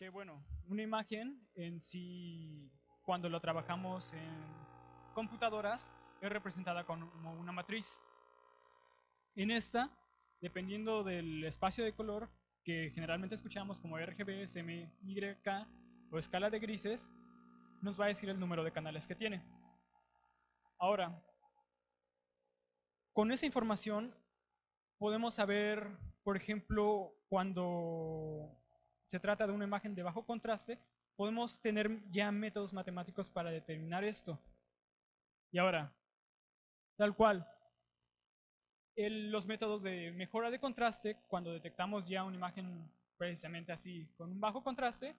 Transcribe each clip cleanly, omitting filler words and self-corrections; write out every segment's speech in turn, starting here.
Que bueno, una imagen en sí, cuando lo trabajamos en computadoras, es representada como una matriz. En esta, dependiendo del espacio de color, que generalmente escuchamos como RGB, SMYK o escala de grises, nos va a decir el número de canales que tiene. Ahora, con esa información podemos saber, por ejemplo, cuando se trata de una imagen de bajo contraste, podemos tener ya métodos matemáticos para determinar esto. Y ahora, tal cual, los métodos de mejora de contraste, cuando detectamos ya una imagen precisamente así, con un bajo contraste,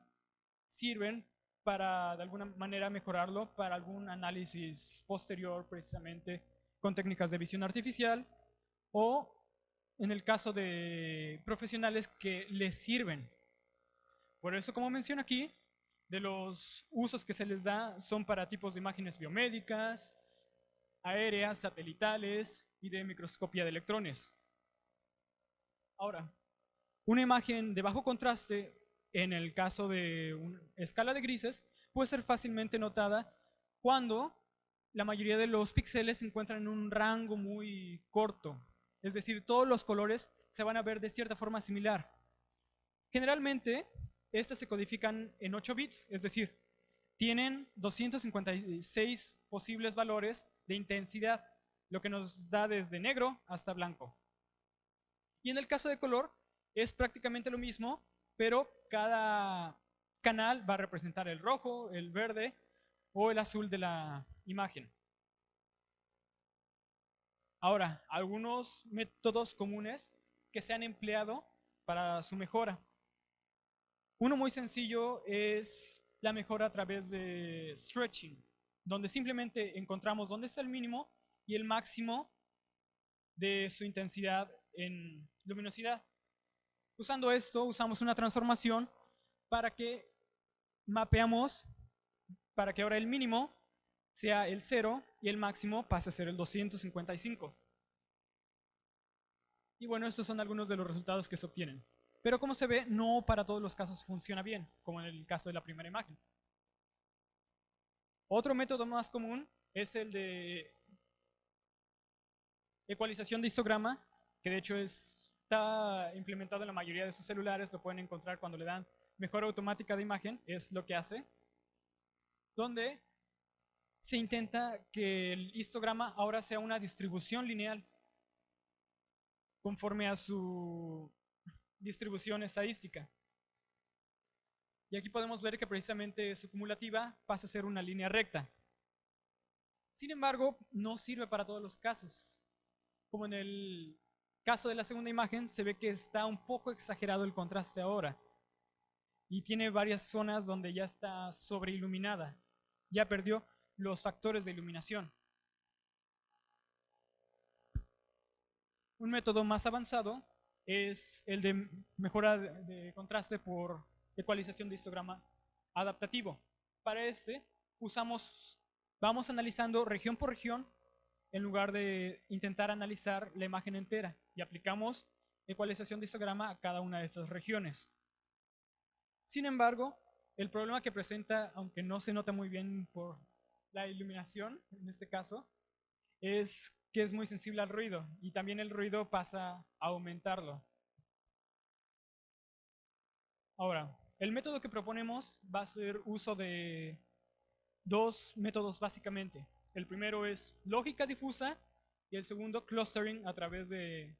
sirven para de alguna manera mejorarlo para algún análisis posterior, precisamente con técnicas de visión artificial, o en el caso de profesionales que les sirven. Por eso, como menciono aquí, de los usos que se les da son para tipos de imágenes biomédicas, aéreas, satelitales y de microscopía de electrones. Ahora, una imagen de bajo contraste, en el caso de una escala de grises, puede ser fácilmente notada cuando la mayoría de los píxeles se encuentran en un rango muy corto. Es decir, todos los colores se van a ver de cierta forma similar. Generalmente, estas se codifican en 8 bits, es decir, tienen 256 posibles valores de intensidad, lo que nos da desde negro hasta blanco. Y en el caso de color, es prácticamente lo mismo, pero cada canal va a representar el rojo, el verde o el azul de la imagen. Ahora, algunos métodos comunes que se han empleado para su mejora. Uno muy sencillo es la mejora a través de stretching, donde simplemente encontramos dónde está el mínimo y el máximo de su intensidad en luminosidad. Usando esto, usamos una transformación para que mapeamos, para que ahora el mínimo sea el 0 y el máximo pase a ser el 255. Y bueno, estos son algunos de los resultados que se obtienen. Pero como se ve, no para todos los casos funciona bien, como en el caso de la primera imagen. Otro método más común es el de ecualización de histograma, que de hecho está implementado en la mayoría de sus celulares, lo pueden encontrar cuando le dan mejora automática de imagen, es lo que hace, donde se intenta que el histograma ahora sea una distribución lineal conforme a su distribución estadística. Y aquí podemos ver que precisamente su cumulativa pasa a ser una línea recta. Sin embargo, no sirve para todos los casos. Como en el caso de la segunda imagen, se ve que está un poco exagerado el contraste ahora. Y tiene varias zonas donde ya está sobreiluminada. Ya perdió los factores de iluminación. Un método más avanzado es el de mejora de contraste por ecualización de histograma adaptativo. Para este vamos analizando región por región en lugar de intentar analizar la imagen entera y aplicamos ecualización de histograma a cada una de esas regiones. Sin embargo, el problema que presenta, aunque no se nota muy bien por la iluminación, en este caso, es que es muy sensible al ruido y también el ruido pasa a aumentarlo. Ahora, el método que proponemos va a ser uso de dos métodos básicamente. El primero es lógica difusa y el segundo clustering a través de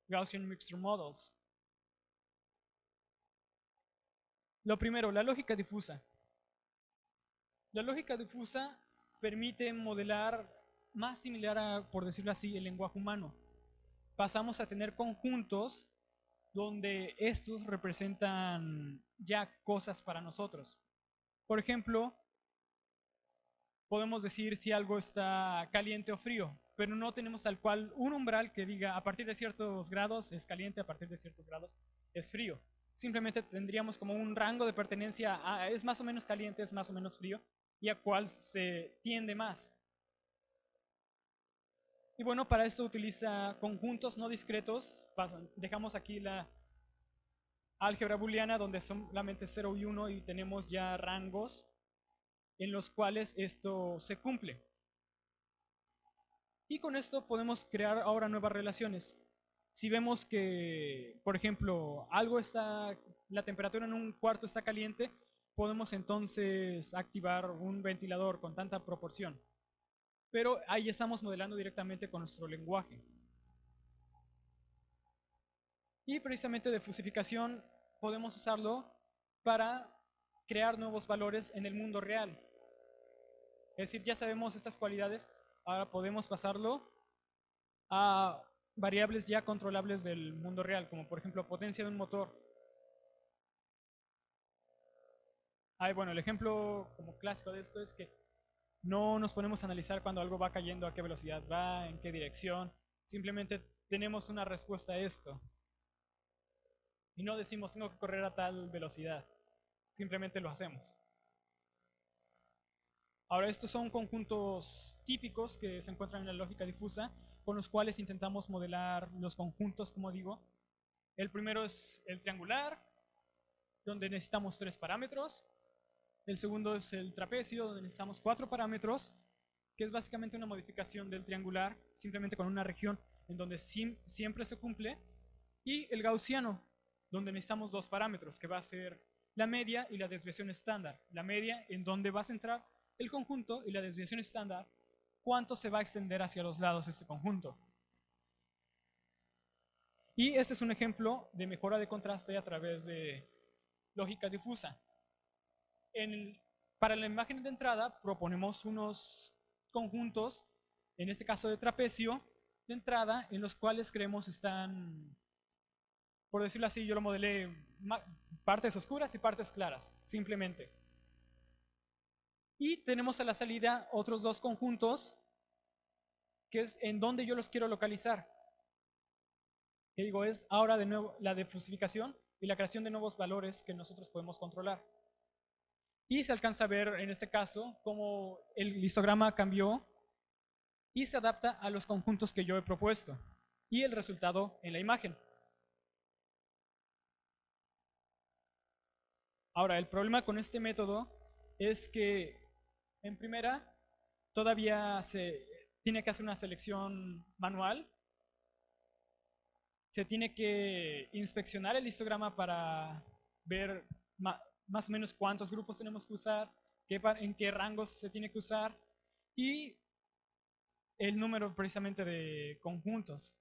Gaussian Mixture Models. Lo primero, la lógica difusa. La lógica difusa permite modelar más similar a, por decirlo así, el lenguaje humano. Pasamos a tener conjuntos donde estos representan ya cosas para nosotros. Por ejemplo, podemos decir si algo está caliente o frío, pero no tenemos tal cual un umbral que diga a partir de ciertos grados es caliente, a partir de ciertos grados es frío. Simplemente tendríamos como un rango de pertenencia a es más o menos caliente, es más o menos frío, y a cuál se tiende más. Y bueno, para esto utiliza conjuntos no discretos. Dejamos aquí álgebra booleana donde son solamente 0 y 1 y tenemos ya rangos en los cuales esto se cumple. Y con esto podemos crear ahora nuevas relaciones. Si vemos que, por ejemplo, la temperatura en un cuarto está caliente, podemos entonces activar un ventilador con tanta proporción. Pero ahí estamos modelando directamente con nuestro lenguaje. Y precisamente de fusificación podemos usarlo para crear nuevos valores en el mundo real. Es decir, ya sabemos estas cualidades, ahora podemos pasarlo a variables ya controlables del mundo real, como por ejemplo potencia de un motor. Bueno, el ejemplo como clásico de esto es que no nos ponemos a analizar cuando algo va cayendo, a qué velocidad va, en qué dirección. Simplemente tenemos una respuesta a esto. Y no decimos tengo que correr a tal velocidad. Simplemente lo hacemos. Ahora, estos son conjuntos típicos que se encuentran en la lógica difusa, con los cuales intentamos modelar los conjuntos, como digo. El primero es el triangular, donde necesitamos 3 parámetros. El segundo es el trapecio, donde necesitamos 4 parámetros, que es básicamente una modificación del triangular, simplemente con una región en donde siempre se cumple. Y el gaussiano, donde necesitamos 2 parámetros, que va a ser la media y la desviación estándar. La media en donde va a centrar el conjunto y la desviación estándar, cuánto se va a extender hacia los lados este conjunto. Y este es un ejemplo de mejora de contraste a través de lógica difusa. Para la imagen de entrada proponemos unos conjuntos, en este caso de trapecio, de entrada, en los cuales creemos están, por decirlo así, yo lo modelé partes oscuras y partes claras, simplemente. Y tenemos a la salida otros 2 conjuntos, que es en donde yo los quiero localizar. Que digo, es ahora de nuevo la difusificación y la creación de nuevos valores que nosotros podemos controlar. Y se alcanza a ver en este caso cómo el histograma cambió y se adapta a los conjuntos que yo he propuesto y el resultado en la imagen. Ahora, el problema con este método es que en primera todavía se tiene que hacer una selección manual. Se tiene que inspeccionar el histograma para ver más o menos cuántos grupos tenemos que usar, en qué rangos se tiene que usar y el número precisamente de conjuntos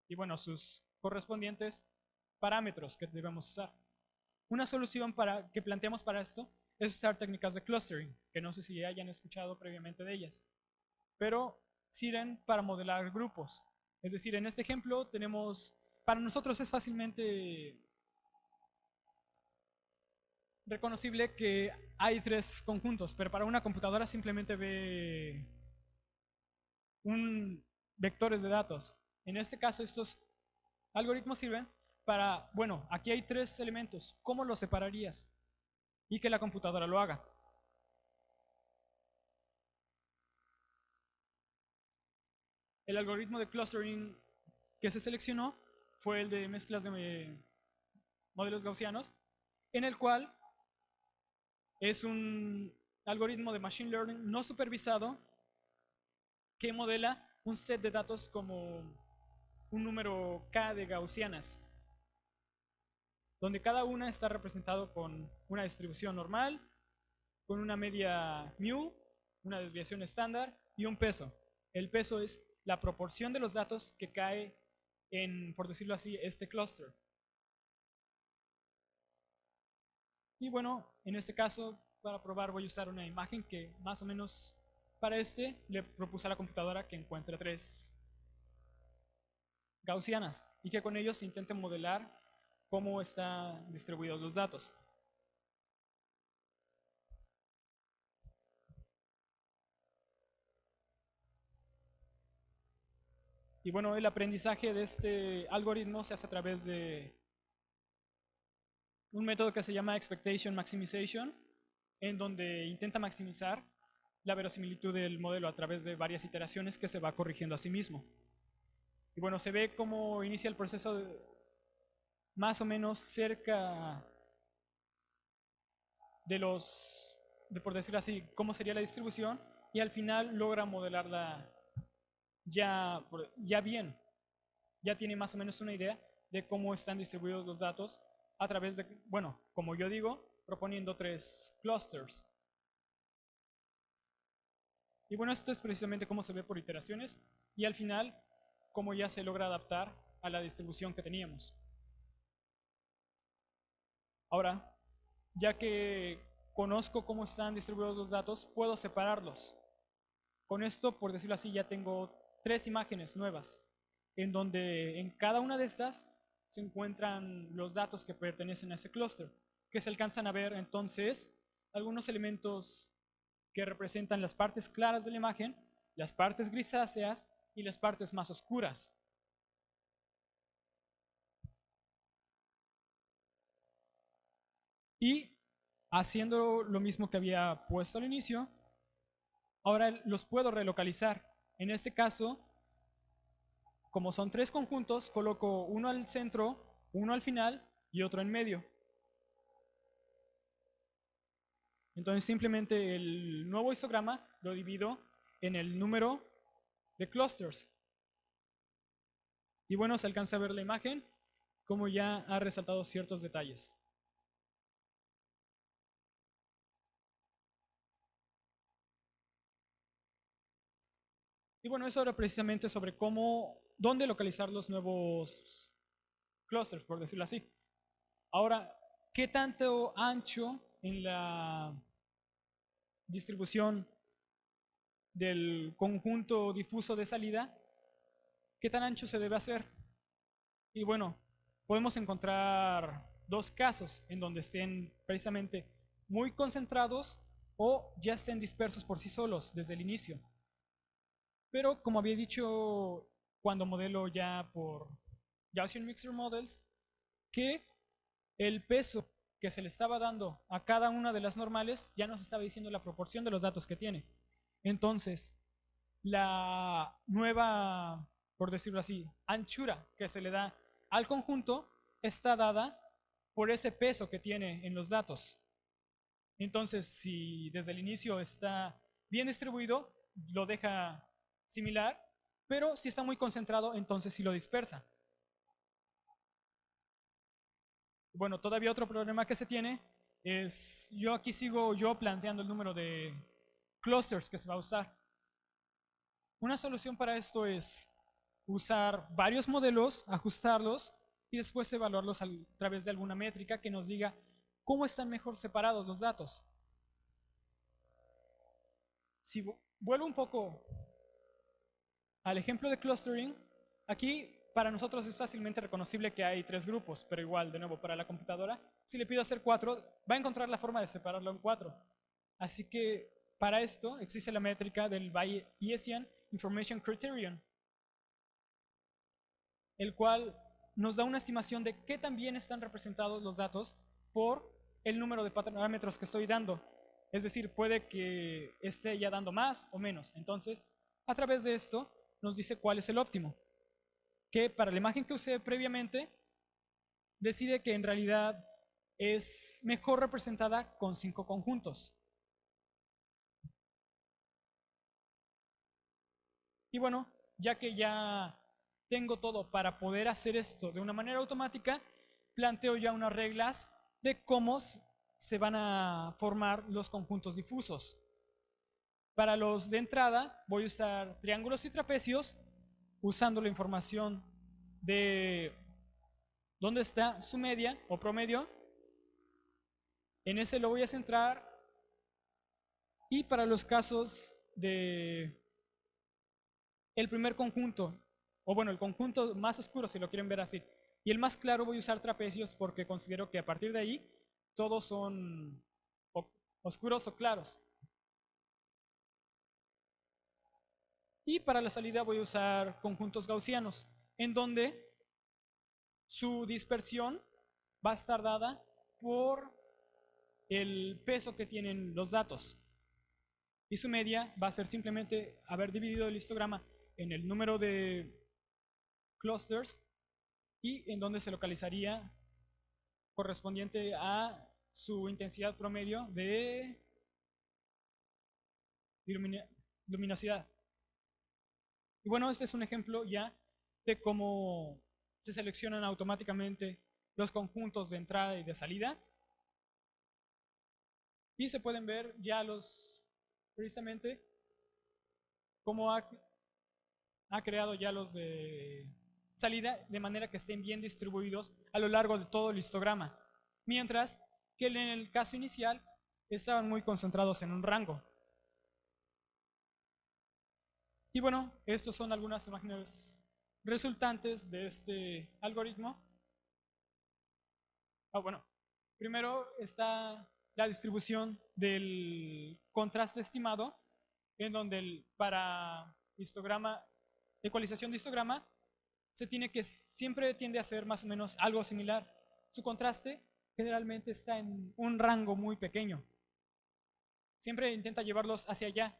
y bueno, sus correspondientes parámetros que debemos usar. Una solución que planteamos para esto es usar técnicas de clustering, que no sé si hayan escuchado previamente de ellas, pero sirven para modelar grupos. Es decir, en este ejemplo tenemos, para nosotros es fácilmente reconocible que hay 3 conjuntos, pero para una computadora simplemente ve vectores de datos. En este caso, estos algoritmos sirven para, bueno, aquí hay 3 elementos, ¿cómo los separarías? Y que la computadora lo haga. El algoritmo de clustering que se seleccionó fue el de mezclas de modelos gaussianos, en el cual es un algoritmo de machine learning no supervisado que modela un set de datos como un número k de gaussianas, donde cada una está representado con una distribución normal, con una media mu, una desviación estándar y un peso. El peso es la proporción de los datos que cae en, por decirlo así, este clúster. Y bueno, en este caso, para probar voy a usar una imagen que más o menos para le propuse a la computadora que encuentre 3 gaussianas y que con ellos intente modelar cómo están distribuidos los datos. Y bueno, el aprendizaje de este algoritmo se hace a través de un método que se llama Expectation Maximization, en donde intenta maximizar la verosimilitud del modelo a través de varias iteraciones que se va corrigiendo a sí mismo. Y bueno, se ve cómo inicia el proceso más o menos cerca de por decirlo así, cómo sería la distribución, y al final logra modelarla ya bien, ya tiene más o menos una idea de cómo están distribuidos los datos a través de, bueno, como yo digo, proponiendo 3 clusters. Y bueno, esto es precisamente cómo se ve por iteraciones y al final cómo ya se logra adaptar a la distribución que teníamos. Ahora, ya que conozco cómo están distribuidos los datos, puedo separarlos. Con esto, por decirlo así, ya tengo 3 imágenes nuevas, en donde en cada una de estas se encuentran los datos que pertenecen a ese clúster, que se alcanzan a ver entonces algunos elementos que representan las partes claras de la imagen, las partes grisáceas y las partes más oscuras. Y haciendo lo mismo que había puesto al inicio, ahora los puedo relocalizar. En este caso, como son 3 conjuntos, coloco uno al centro, uno al final y otro en medio. Entonces simplemente el nuevo histograma lo divido en el número de clusters. Y bueno, se alcanza a ver la imagen como ya ha resaltado ciertos detalles. Y bueno, eso era precisamente sobre dónde localizar los nuevos clusters, por decirlo así. Ahora, ¿qué tanto ancho en la distribución del conjunto difuso de salida? ¿Qué tan ancho se debe hacer? Y bueno, podemos encontrar 2 casos en donde estén precisamente muy concentrados o ya estén dispersos por sí solos desde el inicio. Pero como había dicho cuando modelo ya por Gaussian Mixture Models, que el peso que se le estaba dando a cada una de las normales ya nos estaba diciendo la proporción de los datos que tiene. Entonces, la nueva, por decirlo así, anchura que se le da al conjunto está dada por ese peso que tiene en los datos. Entonces, si desde el inicio está bien distribuido, lo deja similar, pero si está muy concentrado, entonces sí lo dispersa. Bueno, todavía otro problema que se tiene es, yo aquí sigo planteando el número de clusters que se va a usar. Una solución para esto es usar varios modelos, ajustarlos y después evaluarlos a través de alguna métrica que nos diga cómo están mejor separados los datos. Si vuelvo un poco al ejemplo de clustering, aquí para nosotros es fácilmente reconocible que hay 3 grupos, pero igual, de nuevo, para la computadora, si le pido hacer 4, va a encontrar la forma de separarlo en 4. Así que para esto existe la métrica del Bayesian Information Criterion, el cual nos da una estimación de qué tan bien están representados los datos por el número de parámetros que estoy dando. Es decir, puede que esté ya dando más o menos. Entonces, a través de esto, nos dice cuál es el óptimo. Que para la imagen que usé previamente, decide que en realidad es mejor representada con 5 conjuntos. Y bueno, ya que ya tengo todo para poder hacer esto de una manera automática, planteo ya unas reglas de cómo se van a formar los conjuntos difusos. Para los de entrada voy a usar triángulos y trapecios usando la información de dónde está su media o promedio. En ese lo voy a centrar. Y para los casos de el primer conjunto, o bueno, el conjunto más oscuro si lo quieren ver así, y el más claro voy a usar trapecios porque considero que a partir de ahí todos son oscuros o claros. Y para la salida voy a usar conjuntos gaussianos, en donde su dispersión va a estar dada por el peso que tienen los datos. Y su media va a ser simplemente haber dividido el histograma en el número de clusters y en donde se localizaría correspondiente a su intensidad promedio de luminosidad. Y bueno, este es un ejemplo ya de cómo se seleccionan automáticamente los conjuntos de entrada y de salida. Y se pueden ver ya precisamente cómo ha creado ya los de salida de manera que estén bien distribuidos a lo largo de todo el histograma. Mientras que en el caso inicial estaban muy concentrados en un rango. Y bueno, estos son algunas imágenes resultantes de este algoritmo. Bueno, primero está la distribución del contraste estimado, en donde para ecualización de histograma siempre tiende a ser más o menos algo similar. Su contraste generalmente está en un rango muy pequeño. Siempre intenta llevarlos hacia allá,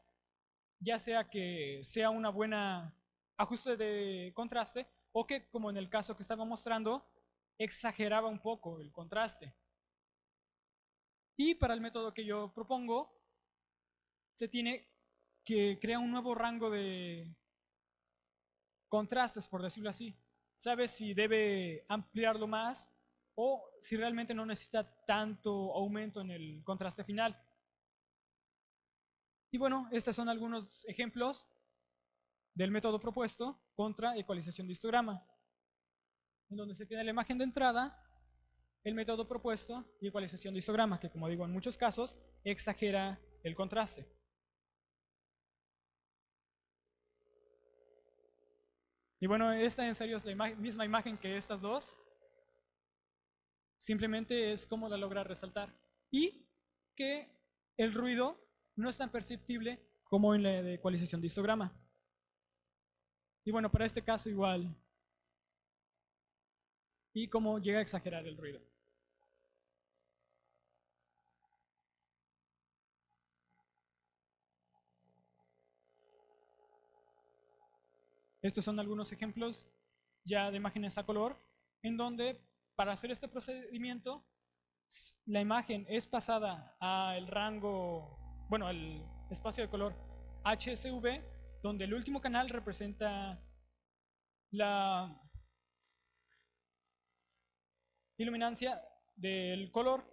ya sea que sea una buena ajuste de contraste o que, como en el caso que estaba mostrando, exageraba un poco el contraste. Y para el método que yo propongo, se tiene que crear un nuevo rango de contrastes, por decirlo así. Sabe si debe ampliarlo más o si realmente no necesita tanto aumento en el contraste final. Y bueno, estos son algunos ejemplos del método propuesto contra ecualización de histograma, en donde se tiene la imagen de entrada, el método propuesto y ecualización de histograma, que como digo, en muchos casos exagera el contraste. Y bueno, esta en serio es la misma imagen que estas dos. Simplemente es cómo la logra resaltar. Y que el ruido no es tan perceptible como en la de ecualización de histograma. Y bueno, para este caso igual. Y cómo llega a exagerar el ruido. Estos son algunos ejemplos ya de imágenes a color, en donde para hacer este procedimiento, la imagen es pasada al rango, bueno, al espacio de color HSV, donde el último canal representa la iluminancia del color,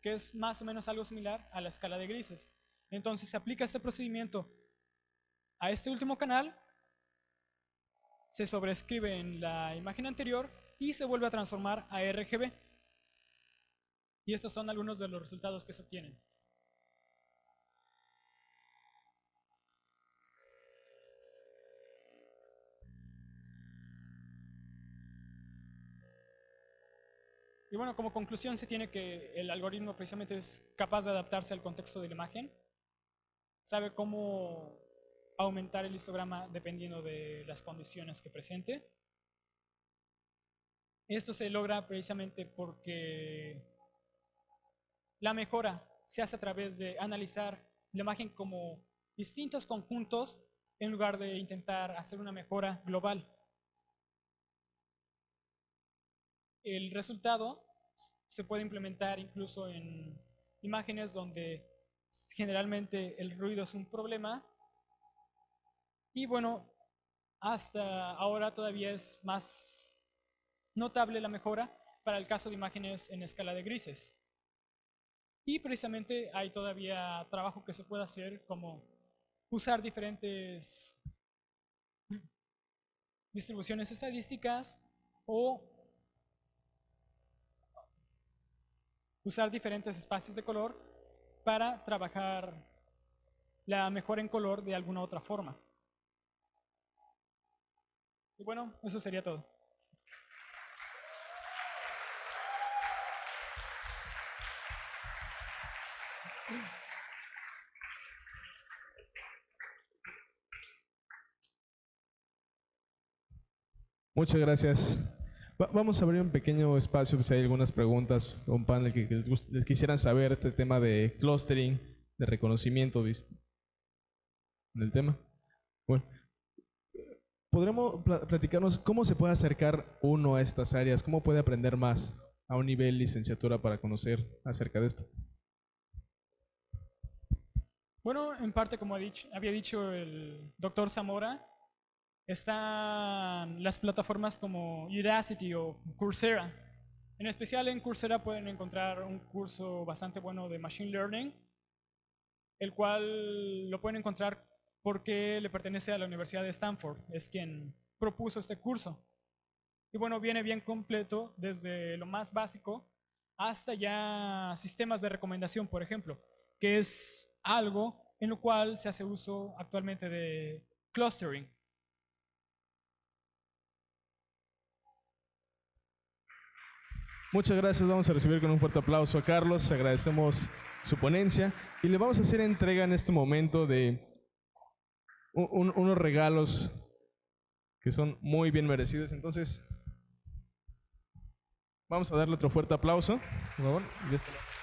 que es más o menos algo similar a la escala de grises. Entonces se aplica este procedimiento a este último canal, se sobrescribe en la imagen anterior y se vuelve a transformar a RGB. Y estos son algunos de los resultados que se obtienen. Y bueno, como conclusión se tiene que el algoritmo precisamente es capaz de adaptarse al contexto de la imagen, sabe cómo aumentar el histograma dependiendo de las condiciones que presente. Esto se logra precisamente porque la mejora se hace a través de analizar la imagen como distintos conjuntos en lugar de intentar hacer una mejora global. El resultado se puede implementar incluso en imágenes donde generalmente el ruido es un problema. Y bueno, hasta ahora todavía es más notable la mejora para el caso de imágenes en escala de grises. Y precisamente hay todavía trabajo que se puede hacer, como usar diferentes distribuciones estadísticas o usar diferentes espacios de color para trabajar la mejora en color de alguna otra forma. Y bueno, eso sería todo. Muchas gracias. Vamos a abrir un pequeño espacio si hay algunas preguntas o un panel que les quisieran saber este tema de clustering, de reconocimiento del tema. Bueno, ¿podremos platicarnos cómo se puede acercar uno a estas áreas? ¿Cómo puede aprender más? a un nivel licenciatura para conocer acerca de esto? Bueno, en parte, como había dicho el doctor Zamora, están las plataformas como Udacity o Coursera. En especial en Coursera pueden encontrar un curso bastante bueno de Machine Learning, el cual lo pueden encontrar porque le pertenece a la Universidad de Stanford, es quien propuso este curso. Y bueno, viene bien completo desde lo más básico hasta ya sistemas de recomendación, por ejemplo, que es algo en lo cual se hace uso actualmente de clustering. Muchas gracias, vamos a recibir con un fuerte aplauso a Carlos, agradecemos su ponencia y le vamos a hacer entrega en este momento de unos regalos que son muy bien merecidos. Entonces, vamos a darle otro fuerte aplauso, por favor. Y de este lado.